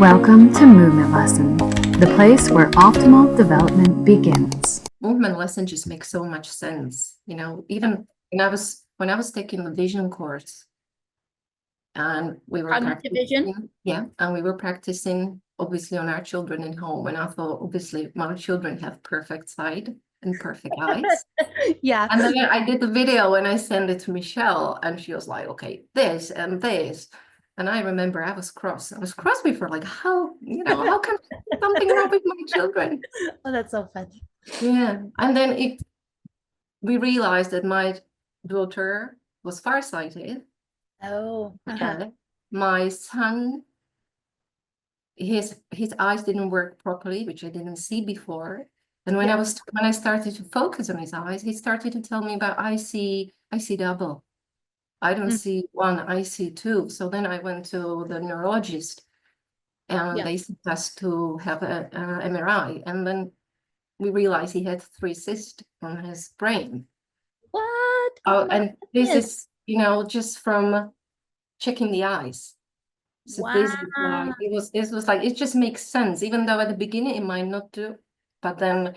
Welcome to Movement Lesson, the place where optimal development begins. Movement lesson just makes so much sense. Even when I was taking the vision course and we were Cognitive vision? practicing, and we were practicing obviously on our children in home. And I thought, obviously, my children have perfect sight and perfect eyes. Yeah. And then I did the video and I sent it to Michelle, and she was like, okay, this and this. And I remember I was cross. I was cross before, like, how come something wrong with my children? Oh, that's so funny. Yeah. And then we realized that my daughter was farsighted. Oh, Okay. My son, his eyes didn't work properly, which I didn't see before. And when I started to focus on his eyes, he started to tell me about I see double. I don't see one, I see two. So then I went to the neurologist and they sent us to have a MRI. And then we realized he had 3 cysts on his brain. What? Oh, and this is, just from checking the eyes. So Wow. this is why it was like, it just makes sense, even though at the beginning it might not do, but then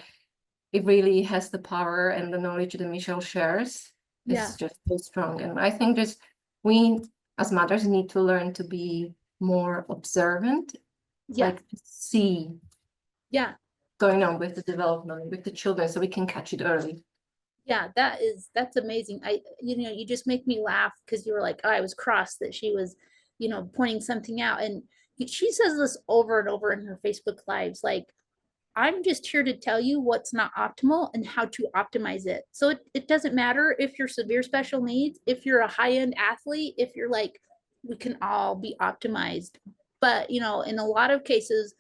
it really has the power, and the knowledge that Michelle shares is just so strong. And I think just we as mothers need to learn to be more observant, like to see going on with the development with the children so we can catch it early. Yeah, that's amazing. You just make me laugh because you were like, oh, I was cross that she was, pointing something out. And she says this over and over in her Facebook lives, like, I'm just here to tell you what's not optimal and how to optimize it. So it doesn't matter if you're severe special needs, if you're a high-end athlete, if you're like, we can all be optimized. But, in a lot of cases,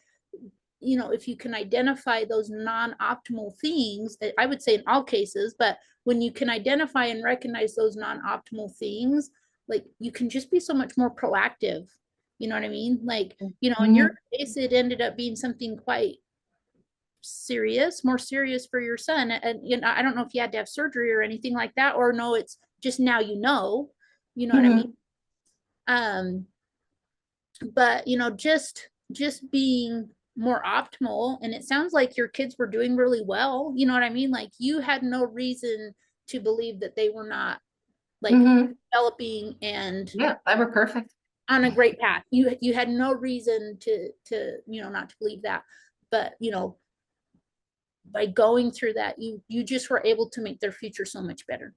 if you can identify those non-optimal things, I would say in all cases, but when you can identify and recognize those non-optimal things, like, you can just be so much more proactive. You know what I mean? Like, in your case, it ended up being something quite more serious for your son. And I don't know if you had to have surgery or anything like that, or no, it's just now, what I mean? But just being more optimal. And it sounds like your kids were doing really well. You know what I mean? Like, you had no reason to believe that they were not, like, developing and they were perfect on a great path. You had no reason to not to believe that. But by going through that, you just were able to make their future so much better.